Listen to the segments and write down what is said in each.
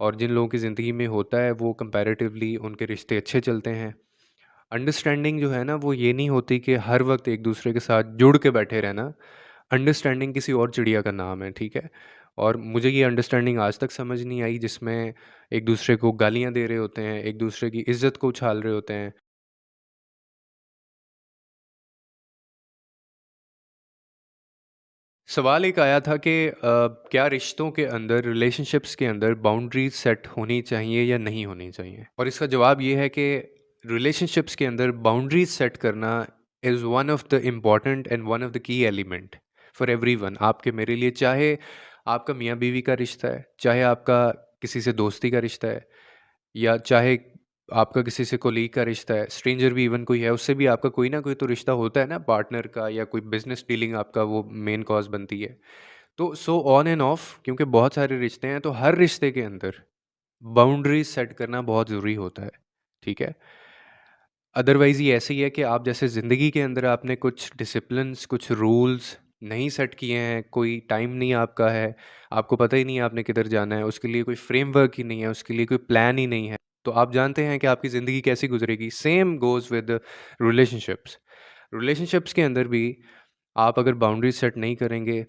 और जिन लोगों की ज़िंदगी में होता है वो कंपैरेटिवली उनके रिश्ते अच्छे चलते हैं। अंडरस्टैंडिंग जो है ना वो ये नहीं होती कि हर वक्त एक दूसरे के साथ जुड़ के बैठे रहना। अंडरस्टैंडिंग किसी और चिड़िया का नाम है, ठीक है? और मुझे ये अंडरस्टैंडिंग आज तक समझ नहीं आई जिसमें एक दूसरे को गालियाँ दे रहे होते हैं, एक दूसरे की इज़्ज़त को उछाल रहे होते हैं। सवाल एक आया था कि क्या रिश्तों के अंदर, रिलेशनशिप्स के अंदर बाउंड्रीज सेट होनी चाहिए या नहीं होनी चाहिए? और इसका जवाब ये है कि रिलेशनशिप्स के अंदर बाउंड्रीज सेट करना is one of the important and one of the key element for everyone. आपके मेरे लिए, चाहे आपका मियाँ बीवी का रिश्ता है, चाहे आपका किसी से दोस्ती का रिश्ता है, या चाहे आपका किसी से कोलीग का रिश्ता है, स्ट्रेंजर भी इवन कोई है, उससे भी आपका कोई ना कोई तो रिश्ता होता है ना, पार्टनर का या कोई बिजनेस डीलिंग आपका वो मेन कॉज बनती है। तो सो ऑन एंड ऑफ, क्योंकि बहुत सारे रिश्ते हैं तो हर रिश्ते के अंदर बाउंड्रीज सेट करना बहुत ज़रूरी होता है, ठीक है? अदरवाइज़ ये ऐसे ही है कि आप जैसे ज़िंदगी के अंदर आपने कुछ डिसिप्लिन्स, कुछ रूल्स नहीं सेट किए हैं, कोई टाइम नहीं आपका है, आपको पता ही नहीं है आपने किधर जाना है, उसके लिए कोई फ्रेमवर्क ही नहीं है, उसके लिए कोई प्लान ही नहीं है, तो आप जानते हैं कि आपकी ज़िंदगी कैसे गुजरेगी। Same goes with relationships. Relationships के अंदर भी आप अगर बाउंड्रीज सेट नहीं करेंगे,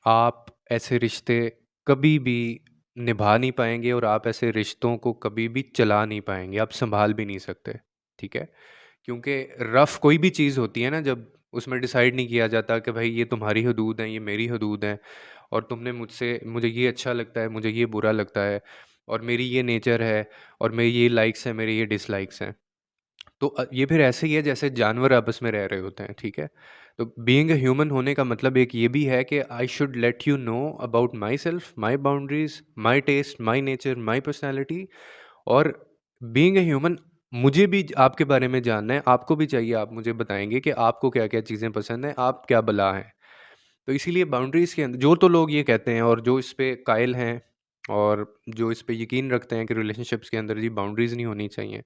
आप ऐसे रिश्ते कभी भी निभा नहीं पाएँगे और आप ऐसे रिश्तों को कभी भी चला नहीं पाएँगे, आप सँभाल भी नहीं सकते, ठीक है? क्योंकि रफ़ कोई भी चीज़ होती है ना, जब उसमें डिसाइड नहीं किया जाता कि भाई ये तुम्हारी हदूद हैं, ये मेरी हदूद हैं, और तुमने मुझसे, मुझे ये अच्छा लगता है, मुझे ये बुरा लगता है, और मेरी ये नेचर है, और मेरी ये लाइक्स हैं, मेरे ये डिसलाइक्स हैं। तो ये फिर ऐसे ही है जैसे जानवर आपस में रह रहे होते हैं, ठीक है? तो बीइंग अ ह्यूमन होने का मतलब एक ये भी है कि I should let you know about myself, my boundaries, my taste, my nature, my personality. और बीइंग अ ह्यूमन, मुझे भी आपके बारे में जानना है, आपको भी चाहिए, आप मुझे बताएंगे कि आपको क्या क्या चीज़ें पसंद हैं, आप क्या बला हैं। तो इसीलिए बाउंड्रीज़ के अंदर जो तो लोग ये कहते हैं और जो इस पे कायल हैं और जो इस पे यकीन रखते हैं कि रिलेशनशिप्स के अंदर जी बाउंड्रीज़ नहीं होनी चाहिए,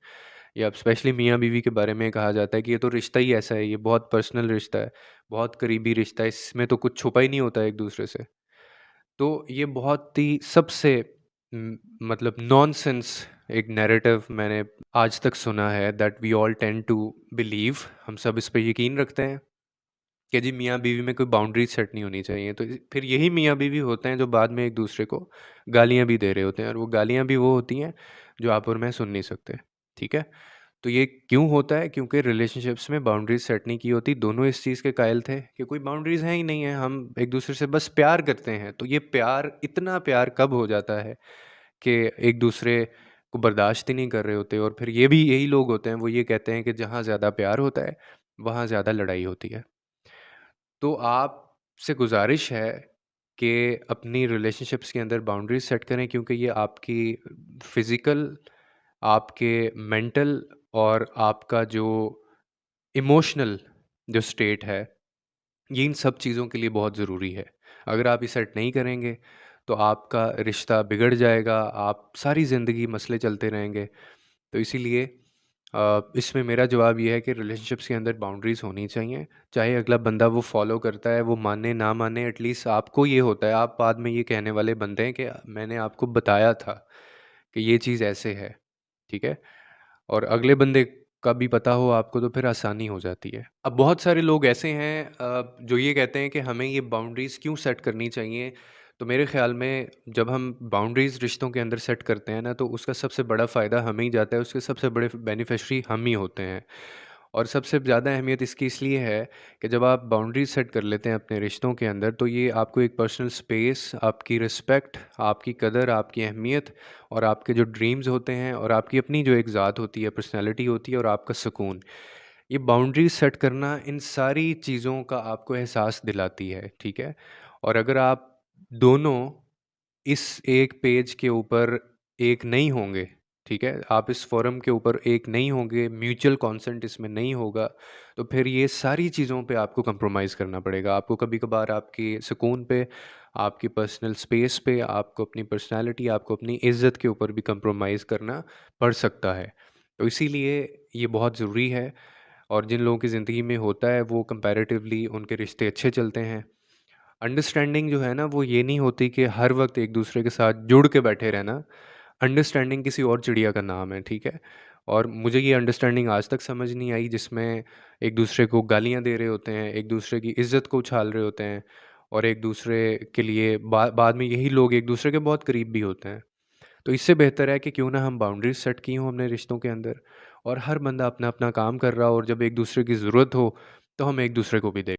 या स्पेशली मियाँ बीवी के बारे में कहा जाता है कि ये तो रिश्ता ही ऐसा है, ये बहुत पर्सनल रिश्ता है, बहुत करीबी रिश्ता है, इसमें तो कुछ छुपा ही नहीं होता है एक दूसरे से। तो ये बहुत ही सबसे मतलब नॉनसेंस एक नैरेटिव मैंने आज तक सुना है, that we all tend to believe. हम सब इस पे यकीन रखते हैं कि जी मियाँ बीवी में कोई बाउंड्रीज सेट नहीं होनी चाहिए। तो फिर यही मियाँ बीवी होते हैं जो बाद में एक दूसरे को गालियाँ भी दे रहे होते हैं, और वो गालियाँ भी वो होती हैं जो आप और मैं सुन नहीं सकते, ठीक है? तो ये क्यों होता है? क्योंकि रिलेशनशिप्स में बाउंड्रीज सेट नहीं की होती। दोनों इस चीज़ के कायल थे कि कोई बाउंड्रीज हैं ही नहीं है, हम एक दूसरे से बस प्यार करते हैं। तो ये प्यार, इतना प्यार कब हो जाता है कि एक दूसरे को बर्दाश्त ही नहीं कर रहे होते, और फिर ये भी यही लोग होते हैं, वो ये कहते हैं कि जहाँ ज़्यादा प्यार होता है वहाँ ज़्यादा लड़ाई होती है। तो आपसे गुज़ारिश है कि अपनी रिलेशनशिप्स के अंदर बाउंड्रीज सेट करें, क्योंकि ये आपकी फिज़िकल, आपके मेंटल, और आपका जो इमोशनल जो स्टेट है, ये इन सब चीज़ों के लिए बहुत ज़रूरी है। अगर आप ये सेट नहीं करेंगे तो आपका रिश्ता बिगड़ जाएगा, आप सारी ज़िंदगी मसले चलते रहेंगे। तो इसीलिए इसमें मेरा जवाब ये है कि रिलेशनशिप्स के अंदर बाउंड्रीज़ होनी चाहिए। चाहे अगला बंदा वो फ़ॉलो करता है, वो माने ना माने, एटलीस्ट आपको ये होता है, आप बाद में ये कहने वाले बनते हैं कि मैंने आपको बताया था कि ये चीज़ ऐसे है, ठीक है? और अगले बंदे का भी पता हो आपको तो फिर आसानी हो जाती है। अब बहुत सारे लोग ऐसे हैं जो ये कहते हैं कि हमें ये बाउंड्रीज़ क्यों सेट करनी चाहिए? तो मेरे ख़्याल में जब हम बाउंड्रीज़ रिश्तों के अंदर सेट करते हैं ना, तो उसका सबसे बड़ा फ़ायदा हमें ही जाता है, उसके सबसे बड़े बेनिफिशियरी हम ही होते हैं। और सबसे ज़्यादा अहमियत इसकी इसलिए है कि जब आप बाउंड्रीज सेट कर लेते हैं अपने रिश्तों के अंदर, तो ये आपको एक पर्सनल स्पेस, आपकी रिस्पेक्ट, आपकी कदर, आपकी अहमियत, और आपके जो ड्रीम्स होते हैं, और आपकी अपनी जो एक ज़ात होती है, पर्सनैलिटी होती है, और आपका सुकून, ये बाउंड्रीज सेट करना इन सारी चीज़ों का आपको एहसास दिलाती है, ठीक है? और अगर आप दोनों इस एक पेज के ऊपर एक नहीं होंगे, ठीक है? आप इस फ़ोरम के ऊपर एक नहीं होंगे, म्यूचुअल कॉन्सेंट इसमें नहीं होगा, तो फिर ये सारी चीज़ों पे आपको कंप्रोमाइज़ करना पड़ेगा। आपको कभी-कभार आपके सुकून पे, आपकी पर्सनल स्पेस पे, आपको अपनी पर्सनैलिटी, आपको अपनी इज़्ज़त के ऊपर भी कंप्रोमाइज़ करना पड़ सकता है। तो इसीलिए ये बहुत ज़रूरी है, और जिन लोगों की ज़िंदगी में होता है वो कंपैरेटिवली उनके रिश्ते अच्छे चलते हैं। अंडरस्टैंडिंग जो है ना वो ये नहीं होती कि हर वक्त एक दूसरे के साथ जुड़ के बैठे रहना। अंडरस्टैंडिंग किसी और चिड़िया का नाम है, ठीक है? और मुझे ये अंडरस्टैंडिंग आज तक समझ नहीं आई जिसमें एक दूसरे को गालियाँ दे रहे होते हैं, एक दूसरे की इज़्ज़त को उछाल रहे होते हैं और एक दूसरे के लिए बाद में यही लोग एक दूसरे के बहुत करीब भी होते हैं। तो इससे बेहतर है कि क्यों ना हम बाउंड्रीज सेट की हों अपने रिश्तों के अंदर और हर बंदा अपना अपना काम कर रहा हो और जब एक दूसरे की ज़रूरत हो तो हम एक दूसरे को भी दें।